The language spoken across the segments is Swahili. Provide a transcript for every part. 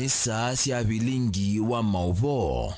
ni saa cia bilingi wa mauvo.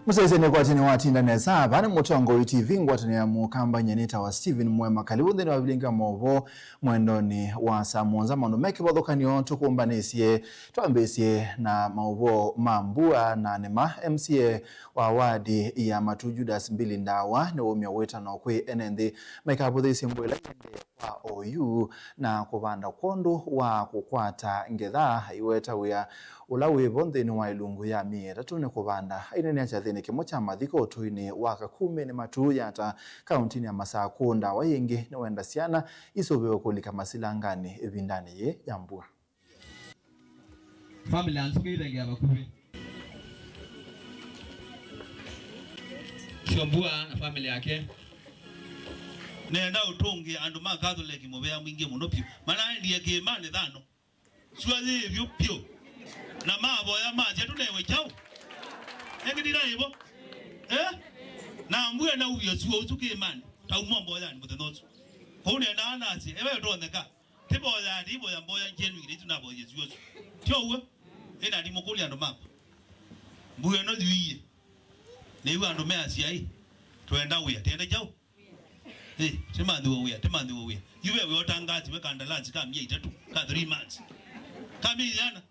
Musezene kwa tini watinda neza bani Mutongo TV ngwatani ya mukamba nyenita wa Steven Mwema kalibu wa bilingi wa mauvo mwendoni wa Samuonza manu meki wadhokani tukumbanisye tuambesye na mauvo mambua na nema MCA wa wadi ya Matu Judas mbili ndawa ni umia weta na kwe NND meka abudhisi mbwela yende wa OU na kubanda kondo wa kukwata ngedha iweta wea ulawe bonde ni wa ilungu ya miera tune kubanda ine ni achadhini kimocha madhiko tuini waka 10 ni Matu yata kauntini ya Masakunda wa yengi ni wenda siana isobewa kulika masilangani evindani ye yambua family ansuke ile ngaba kubi Shambua na family yake nenda utonge andu ma Catholic mubea mwingi muno pio mana ndiye kimane thano swali hivyo pio na mabo ya maje tunewe chao ngidira hivyo na mbwe na uyo suo utuke imani taumombo yani mutenozo ko nenda anati ebe ndoneka tibo ya ndibo ya mboya njenu ngiri tunabo yesu tiowe ina ndi mukuli andu mako mbwe no dhiye niwe andu measia hii twenda uya tenda chao temandi wo uya yuwe we otangazi we kandalanzi ka mie 3 ka 3 months kami yana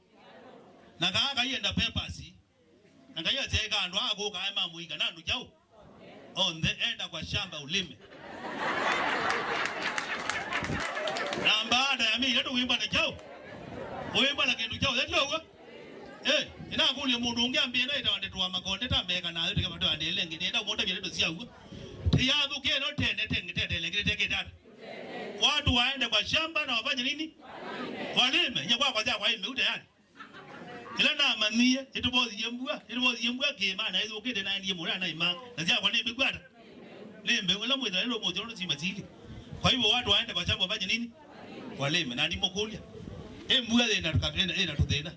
na kaka yenda papers na kaya teka andu ako ka mamu iga nandu chao on the enda kwa shamba ulime na baada ya mimi yetu wimba na chao wimba la kindu chao yetu ina kule mundu ungeambia na ita wandetu wa makonde tambeka na yote kama ndo andelenge nenda monda vile ndo sia uko tiyadhu keno tende legete data watu waende kwa shamba na wafanye nini walime nyakwa kwa kwa ime utayari ila na manie itubozi yembua kema na hizo ukende na ndiye mura na ima na zia kwa nini gwata lembe wala mweza lelo moja ndo simatili kwa hivyo watu waende kwa shamba wafanye nini walime na ndimo kulia mbua ina tukatenda ina tudena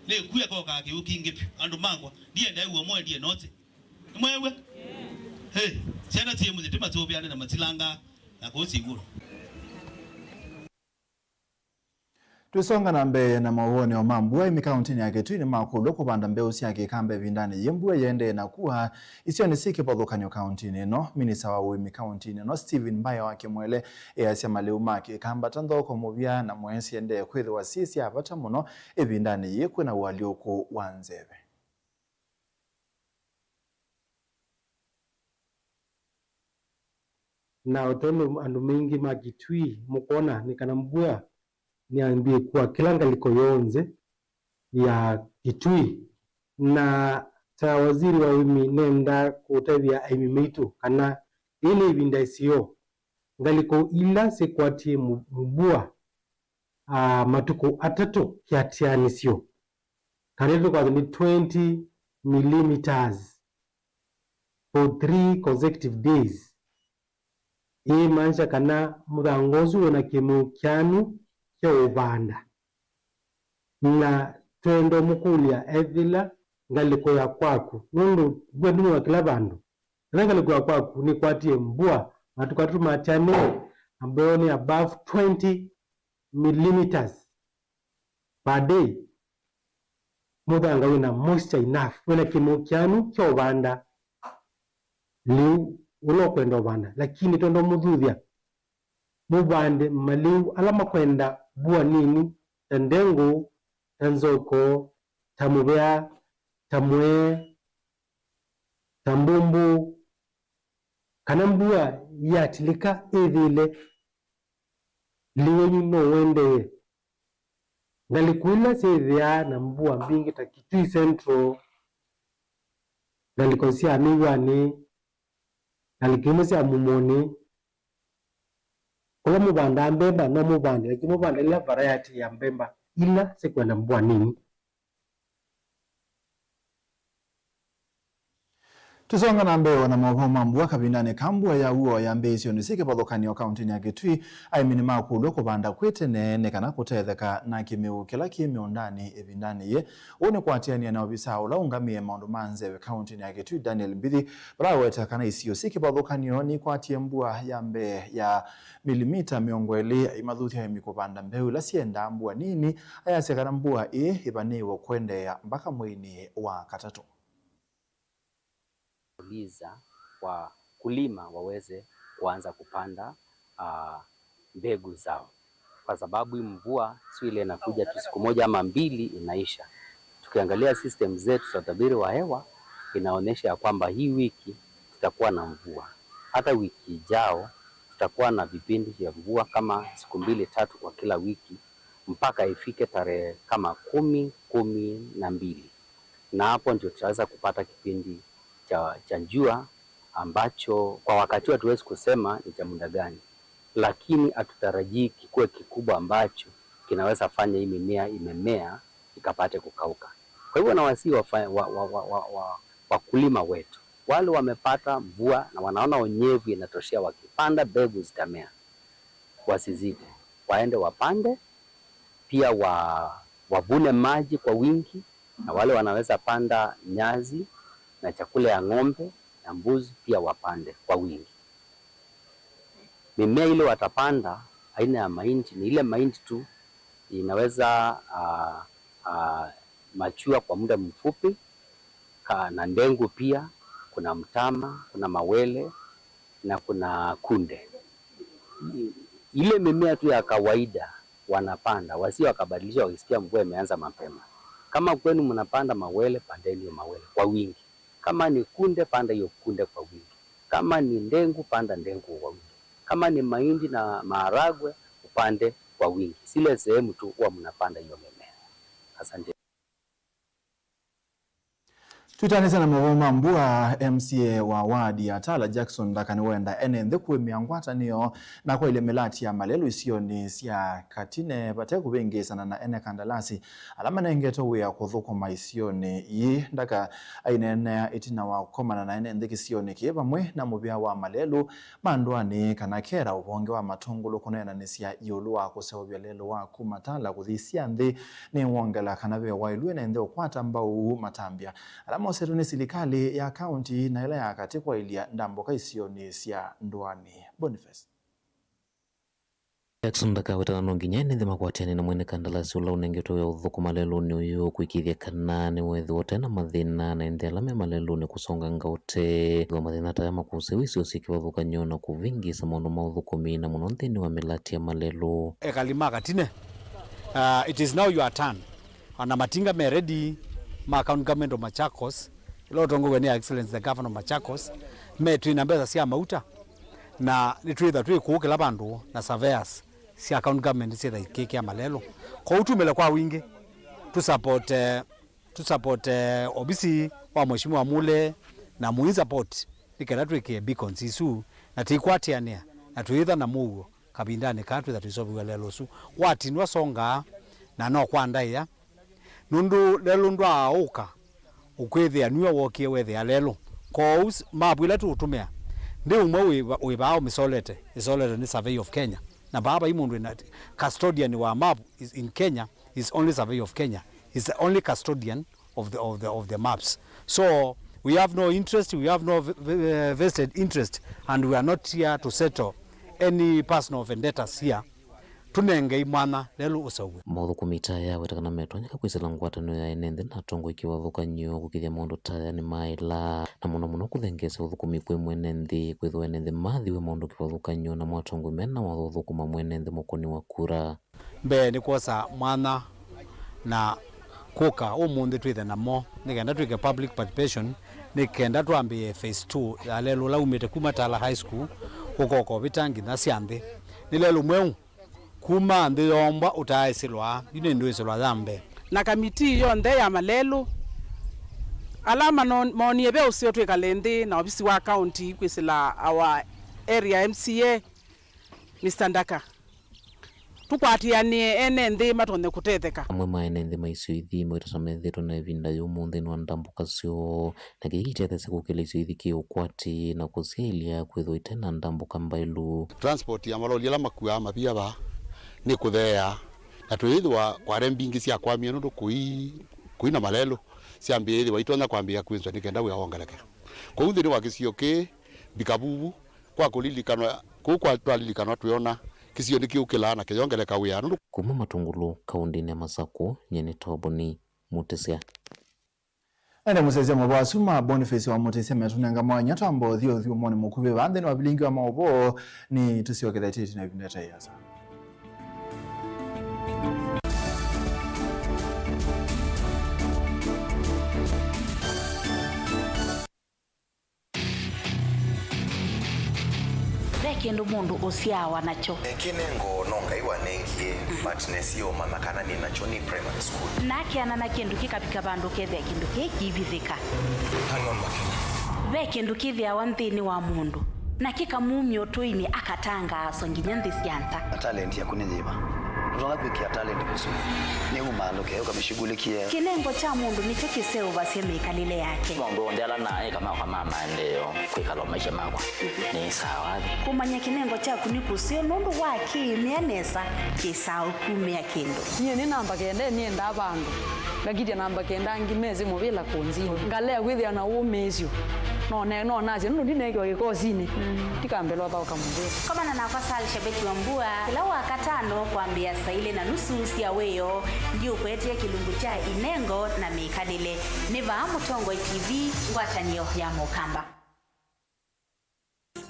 le kuya kwa kake ukingipi andu mangwa ndiye ndai uomoe ndiye note mwewe siana timu zitima zobiana na matilanga na kosiguro Tusonga na mbe na mawone wa mambua imi kauntini yake tuini makulu kubanda mbe usi yake kambe vindani yembue yende na kuha isio nisiki podho kanyo kauntini no minisa wa imi kauntini no Steven Mbaya wake mwele asya maleu maki kamba tandoko mubia na mwensi yende kwezi wa sisi hapata muno vindani yekwe na walioku wanzebe na otono andu mingi magitui mukona nikanambua niambie kuwa kilanga liko yonze ya Kitui na ta waziri wa wimi nenda kutavia aimimeitu kana ile ibinda isio ngaliko ila sekwatie mbua matuko atatu kiatiani sio kareto kwa ni 20 millimeters for 3 consecutive days manisha kana murangozu wana kemu kianu kia ubanda na twendo mukulia evila ngaliko ya kwaku nundu bwedumu wa kila bandu ngaliko ya kwaku ni kwatie mbua matukatu matiane ambayo ni above 20 millimeters per day mudanga wina moisture enough wina kemu kianu kia ubanda liu ulo kwenda ubanda lakini tondo mudhuthia mubande maliu alama kwenda bua nini tandengu tanzoko tamubea tamwe tambumbu kanambua yatilika evile liwenyu no wende ngalikuila sevya na mbua mbingi ta Kitui Central ngalikosia amiwani nalikimusia mumoni kwa mubanda mbemba no mubanda lakini mubanda ila variety ya mbemba ila sekwenda mbua nini Tusonga na mbeo na mwapo mambua kabindane kambua ya uo ya mbezi onisike pathokanio kaunti ya Kitui aimini makulo kubanda kwete ne kana kutetheka na kimiu kila kimio ndani ebindani ye une kwatiania na obisa ula ungamie maundu manzewe kaunti ya Kitui Daniel Mbithi braweta kana isio sike pathokanio ni kwatie mbua ya mbe ya milimita miongweli imadhuthi ya mikubanda mbeu la sienda mbua nini ayasekana mbua ibaniwa kwende ya mpaka mwini wa katatu. Uliza wa kulima waweze kuanza kupanda mbegu zao, kwa sababu mvua si ile inakuja tu siku moja ama mbili inaisha. Tukiangalia system zetu za utabiri wa hewa inaonyesha kwamba hii wiki tutakuwa na mvua, hata wiki ijao tutakuwa na vipindi vya mvua kama siku 2-3 kwa kila wiki mpaka ifike tarehe kama 10-12, na hapo ndio tutaweza kupata kipindi cha jua ambacho kwa wakati hatuwezi kusema ni cha muda gani, lakini hatutarajii kikuwe kikubwa ambacho kinaweza fanya hii mimea imemea ikapate kukauka. Kwa hivyo nawasihi wakulima wetu wale wamepata mvua na wanaona unyevu inatoshea, wakipanda mbegu zitamea, wasizite, waende wapande, pia wavune maji kwa wingi, na wale wanaweza panda nyazi na chakula ya ng'ombe na mbuzi pia wapande kwa wingi. Mimea ile watapanda aina ya mahindi ni ile mahindi tu, inaweza machua kwa muda mfupi, na ndengu pia, kuna mtama, kuna mawele na kuna kunde. Ile mimea tu ya kawaida wanapanda, wasio wakabadilisha wakisikia mvua imeanza mapema. Kama kwenu mnapanda mawele, pandeni hiyo mawele kwa wingi. Kama ni kunde, panda hiyo kunde kwa wingi. Kama ni ndengu, panda ndengu kwa wingi. Kama ni mahindi na maharagwe, upande kwa wingi. Sile sehemu tu huwa mnapanda hiyo mimea. Asante. Tutanisa na mwoma mbua MCA wa wadi ya Tala Jackson Dakani wenda ene ndekuwe miangwata niyo na kwa ile melati ya malelu isio ni siya katine pate kubenge sana na ene kandalasi alama na ingeto wea kuthuko maisio ni yi ndaka aine ene itina wa komana na ene ndeki sio ni kieba mwe na mubia wa malelu mandua ni kanakera ubonge wa matungulu kunena ni siya yulu wa kusewabia lelu wa kumatala kuthisia ndi ni wongela kanabe wailuwe na ndeo kwa tambau matambia alama osetu ni silikali ya kaunti na ila ya katikwa ilia ndamboka isio ni siya nduani. Boniface Jackson Dakaweta nonginya ni thema kwatiani na mwene kandalasi ula unengeto ya uthuku malelu ni uyu kuikithia kanani wethi wote na mathina na indhialame malelu ni kusonga ngaute kwa mathina tayama kusewisi osiki wathuka nyona kuvingi sa maundu mauthuku mina muno nthini wa milati ya malelu ekalima katine. It is now your turn. Ana matinga me ready ma county government of Machakos ilo tongo ni excellence the governor of Machakos me twina mbeza sia mauta na nitwitha twikukila bandu na surveyors sia county government sia ikeke ya malelo kwa utumele kwa wingi tu support obisi wa mheshimiwa Mule na muiza port ikenda twike beacons isu na tikwatiania na twitha na mugo kabindane katu that is over lelo su watinwa songa na no kwandaya nundu lelo ndo auka ukwithia niwe wokie wethia lelo ko mabwila tu utumia ndi umwe we bao misolete ni survey of Kenya na baba imundu ina custodian wa map is in Kenya is only survey of Kenya is the only custodian of the maps. So we have no interest, we have no vested interest, and we are not here to settle any personal vendettas here. Tunenge imwana lelu usawe mauthuku mitaya wetakana metonyeka kwisila ngwatano ya enende na tongo ikiwathuka nyo kukithia maundu taya ni maila na muno kuthengesa uthuku mikwe mwenenthi kwithwa enenthi mathiwe maundu kiwathuka nyo na mwatongo mena wathuku mamwenenthi mukoni wa kura mbe ni kosa mwana na kuka umundi twithe namo nikenda twike public participation nikenda twambie phase 2 ya lelu laumite kuma Tala High School ukoko bitangi na sianthi ni lelu mweu kuma ndi yomba utaisilwa ine ndo isilwa zambe na kamiti yonde ya malelu alama moni ebe usio twikalendi na obisi wa county kwisila our area MCA Mr. Ndaka tukwatianie ene nthi matonde kutetheka amwe maene nthi maicio ithimo itasamethitwo na ivinda y'umuthi ni wa ndambuka cio na giki chethese gukila icio ithi kiukwati na kusiailia kwithwa itena ndambuka mbailu transport ya maloli ala makua mapia ba ni kuthea na twithwa kware mbingi cia kwamia nundu kuina malelo ciambia ithwa itona kwambia kwinzwa nikenda wiongeleke kwa uthini wa kicio ki bikabubu kwa kulilikanwa kwa twalilikanwa tuiona kisio nikiukila na kiongeleka wia nundu kuma Matungulu kaundini ya Masako nyene Toboni Mutesia ene museze mabasuma Boniface wa Mutesia metunenga mwanya tambo thio moni mukube bande ni wabilingi wa maobo ni tusiokethete na vineta yasa kendo mundu usiawa nacho kinengo nonga iwanengie but nesio mama kana ni nacho ni primary school nake ana kindu kikapika bandu kethe kindu kikivithika hang on makini ve kindu kithia wa nthini wa mundu na kikamumyo tuini akatanga songinya nthi cianza talent ya kunyiva tunga kuikia talent kusu ni umalo ke ukamshughulikia kinengo cha mundu nicho kiseu basi mikalile yake mambo ndela naye kama kwa mama ndio kwikala maisha makwa ni sawa kumanya kinengo cha kunikusio nundu waki mianesa kisau kumia kindu niye ni namba kende ni enda bandu ngagidia namba kenda ngimezi mubila kunzini ngalea kwithia na umezio no naje nundu ndineke wagikozini tikambelwa ba ukamubira kama na nafasali shabeti wa mbua kila wakatano kwambia saile na nusu sia weyo ndio kwetia kilungu cha inengo na mikalile niva Mutongo TV ngwatanio ya Mukamba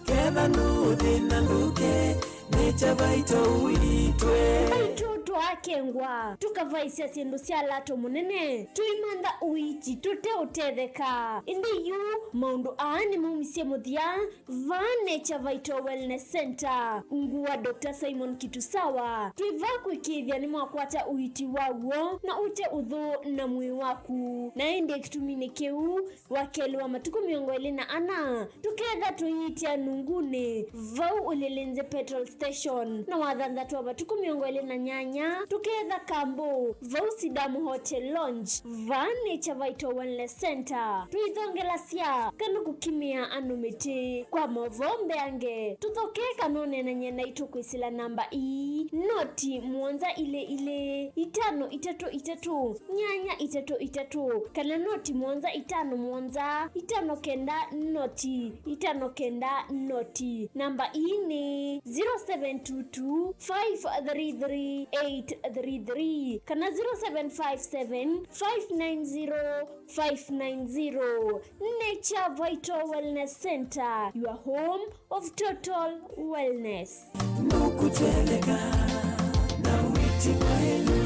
kena nuthi na nduke necha baito uitwe akengwa tukavaisia sindu cia lato munene tuimanda uichi tute utetheka indi yu maundu aani mumisie muthia vane cha Vital Wellness Center nguwa Dr. Simon Kitusawa tuiva kwikithia ni mwakwata uiti waguo na ute uthu na mwi waku na indi kitumini kiu wakeli wa matuku 24 tuketha tuitia nungune vau ulilinze petrol station na wathantha twa matuku 28 tuketha kambo vausi damu hotel lounge vane cha Vital Wellness Center tuithongela sia kanu kukimia anumiti kwa movombe ange tuthoke kanone na nyena itukwisila namba noti muonza ile 533 nyanya 33 kana noti muonza 5 muonza 5 kenda noti 5 kenda noti namba ni 0722 533 833 kana 0757 590 Nature Vital Wellness Center, your home of total wellness. Nukuteleka na witi maelu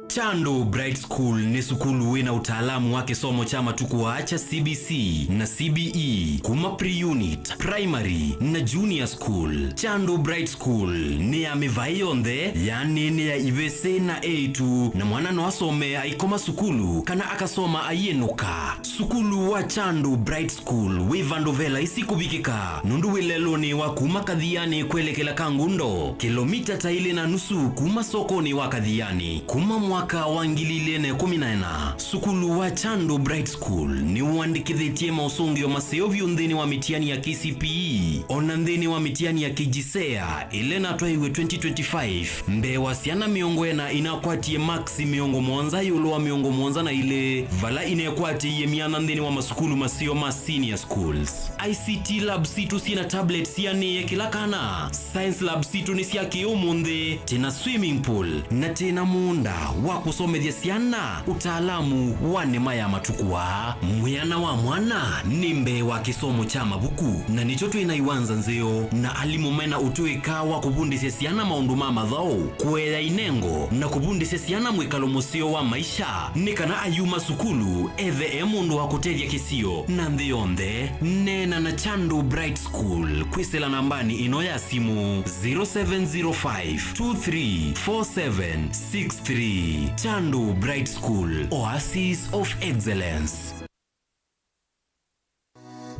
Chando Bright School ni sukulu wina utaalamu wake somo chama tukuacha CBC na CBE kuma pre-unit, primary na junior school. Chando Bright School ni ya mivayonde yani ni ya ivese na A2 na mwana no asome aikoma sukulu kana akasoma ayenuka. Sukulu wa Chando Bright School wivandovela isikubikika nundu wileloni wa kuma Kadhiani kwelekela Kangundo kilomita taili na nusu kuma sokoni wa Kadhiani kuma mwaka wangilile 14. Sukulu wa Chando Bright School ni uandikithitie mausungio maseo vyundhini wa mitiani ya KCPE onandhini wa mitiani ya KJSEA ile na twaiwe 2025 mbewa siana miongwena inakwatie maxi miongo mwonza yulo wa miongo mwonza na ile vala inekwatie mianandhini wa masukulu maseo ma senior schools. ICT lab situ sina tablet siane kila kana. Science lab situ ni siya kiumundhe tena swimming pool na tena muunda wa kusomethia siana utaalamu wa nema ya matukua. Mwiana wa mwana nimbe wa kisomo cha mabuku na nicho tuinaiwanza nzeo na alimumena utuika wa kubundisya siana maundu mama dhao kuela inengo na kubundisya siana mwikalo musio wa maisha nikana ayuma sukulu ethe mundu wa kutethia kisio na ndhionde nena na Chando Bright School kwisela nambani ino ya simu 0705234763. Chando Bright School, Oasis of Excellence.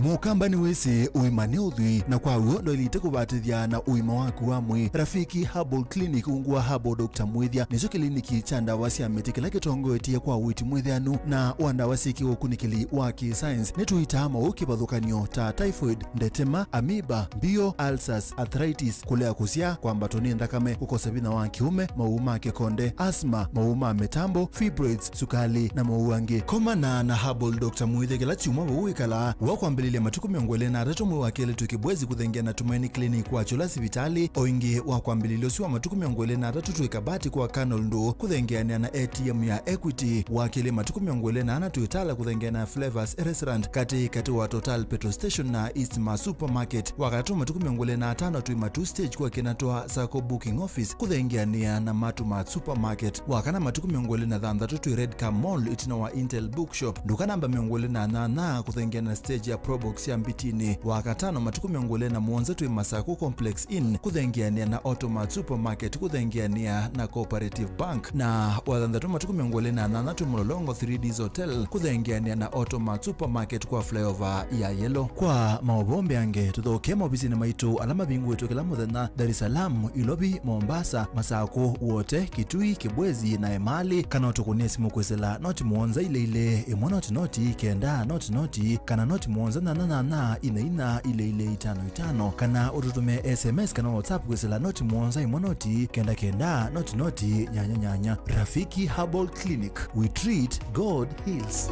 mukamba ni wese uimane udhui na kwa uo ndo ilite kubatithia na uima waku wa mwi. Rafiki Herbal Clinic ungwa Herbal Dr. Mwithia nizo kliniki cha ndawa cia miti kila kitongoetie kwa witi mwithianu na wandawa siki ukunikili wa science nituitama ukibadhukanio ta typhoid, ndetema, amoeba, bio, ulcers, arthritis, kulea kusia kwa mbatoni ndakame, kukosa bina wa kiume, mauma kikonde, asma, mauma metambo, fibroids, sukali na mauangi. Komana na Herbal Dr. Mwithia kila chuma uikala wakwambililia matuku miongole na ratu mwe wakele tukibwezi kuthengia na Tumaini Clinic wa chula sibitali oingi wakwambililio siwa matuku miongole na ratu tuikabati kwa Canal Ndo kuthengeania na ATM ya Equity wakele matuku miongole na tuitala kuthengia na Flavors Restaurant kati wa Total Petrol Station na Eastma Supermarket wakatu matuku miongole na tano tuimatu stage kwa kinatoa Sako Booking Office kuthengeania na Matuma Supermarket wakana matuku miongole na dhandatu tu Red Car Mall itina wa Intel Bookshop ndukana mba miongole na nana kuthengia na stage ya Probox ya Mbitini wakatano matuku miongole na Muonza tu Masaku Complex Inn kuthengeania na Automat Supermarket kuthengeania na Cooperative Bank na wadhandatu matuku miongole na nana tu Mlolongo 3Ds Hotel kuthengeania na Automat Supermarket kwa flyover ya Yellow. Kwa maobombe ange tuthoke mobizini maitu alama bingu wetu kila muthenya Dar es Salaam, Ilobi, Mombasa, Masako wote, Kitui, Kibwezi na Emali kana utukunia simu kwesela noti Muonza ile imwa noti kenda noti kana noti Muonza na ina ile 55 kana ututume SMS kana WhatsApp kwesela noti Muonza imwa noti kenda noti nyanya. Rafiki Herbal Clinic, we treat, God heals.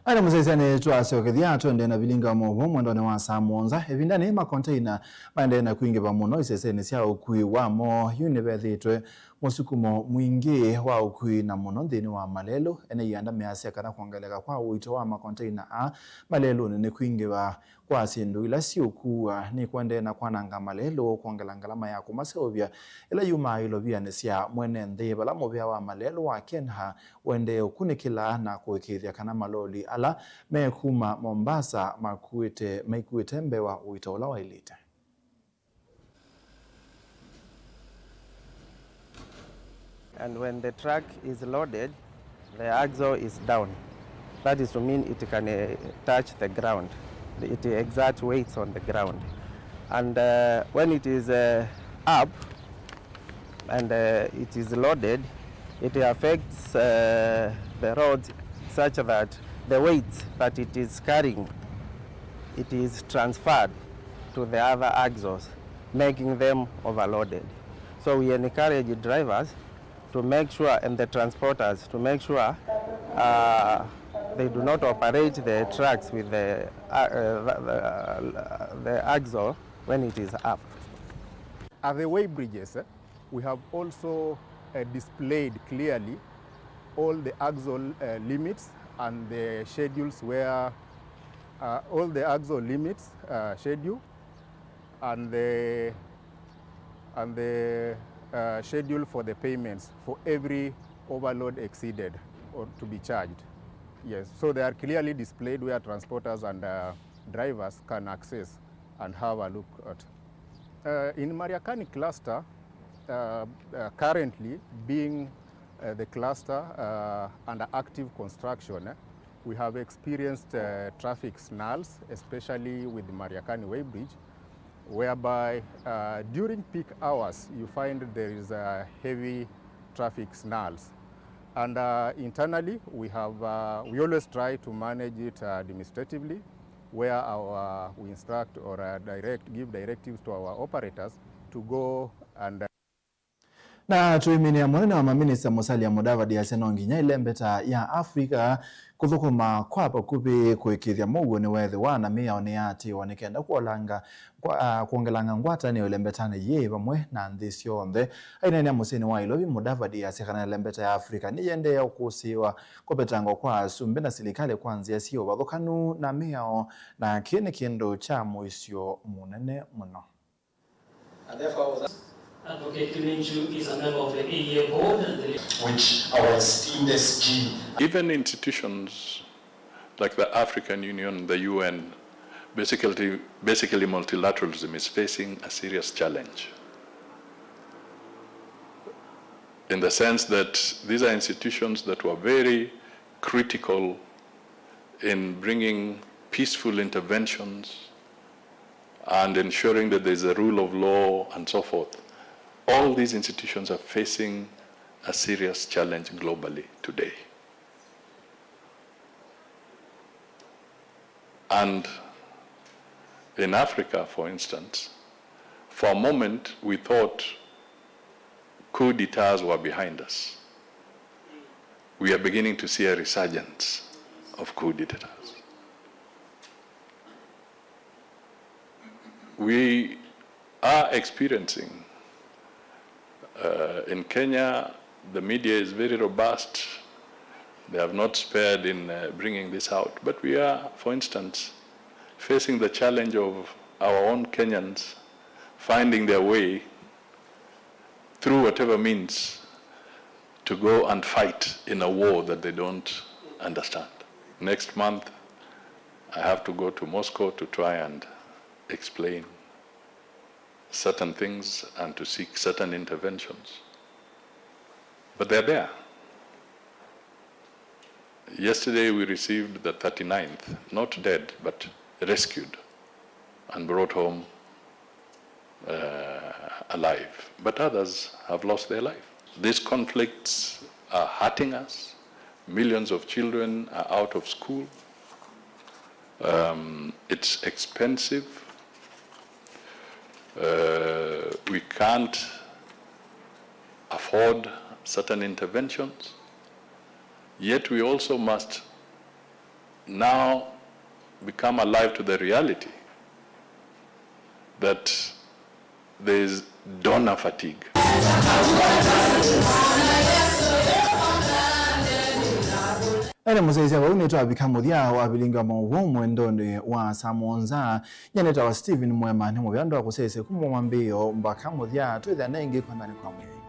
Ana muzezane twase okethia twende na bilinga mobo mwendone wa saa Muonza ebindane ma container maende na kuingiba muno isesene cia ukui wamo unibethitwe musukumo mwingi wa ukui na muno nthini wa Malelo ene yanda measia kana kuongeleka kwa wito wa ma container a Malelo ne kuingiba kwa sindu ila si ukua ni kwende na kwananga Malelo kuongela ngalama ya kumasovya ila yuma ilovia nesia mwene nthi bala mobya wa Malelo wa Kenha wende ukunikila na kuikithia kana maloli ala mekuma Mombasa maikuite mbewa uitola wa ilite. And when the truck is loaded, the axle is down. That is to mean it can touch the ground. It exerts weights on the ground. And when it is up and it is loaded, it affects the roads such that the weight that it is carrying, it is transferred to the other axles, making them overloaded. So we encourage drivers to make sure, and the transporters, to make sure they do not operate the trucks with the axle when it is up. At the weigh bridges, we have also displayed clearly all the axle limits and the schedules where all the axle limits schedule and the schedule for the payments for every overload exceeded or to be charged. Yes, so they are clearly displayed where transporters and drivers can access and have a look at. In Mariakani cluster, currently being the cluster under active construction, we have experienced traffic snarls, especially with the Mariakani Weighbridge, whereby during peak hours you find there is heavy traffic snarls. And internally we always try to manage it administratively, where we instruct or give directives to our operators to go and na tuiminia mwana wa maminista Musalia Mudavadi asenonginya ilembeta ya Afrika kuthukuma kwa pakubi kuikithia mugu ni wethi wana mia one ati wanikenda kuongelanga ngwata ni ilembetane ye bamwe na nthi cionthe aina ni musini wa Ilobi Mudavadi asekana ilembeta ya Afrika ni yende ya ukusiwa kupetango kwa sumbe na serikali kwanzia sio bathukanu na miao na kini kindu cha muisio munene muno. Advocate Kilinju is a member of the EEA board, which our esteemed SG. Even institutions like the African Union, the UN, basically multilateralism is facing a serious challenge. in the sense that these are institutions that were very critical in bringing peaceful interventions and ensuring that there's a rule of law and so forth. All these institutions are facing a serious challenge globally today. And in Africa, for instance, for a moment we thought coup d'etats were behind us. We are beginning to see a resurgence of coup d'etats. We are experiencing, in Kenya, the media is very robust. They have not spared in bringing this out. But we are, for instance, facing the challenge of our own Kenyans finding their way through whatever means to go and fight in a war that they don't understand. Next month, I have to go to Moscow to try and explain certain things and to seek certain interventions. But they're there. Yesterday we received the 39th, not dead, but rescued and brought home alive. But others have lost their life. These conflicts are hurting us. Millions of children are out of school. It's expensive. We can't afford certain interventions. Yet we also must now become alive to the reality that there is donor fatigue. Ene muzaizi wa uneto abikamudia wa bilinga mawu mwendoni wa Samonza nyaneta wa Stephen Mwema ni mubyandu wa kusese kumwa mbio mbakamudia twetha nengi kwa ndani kwa mwe.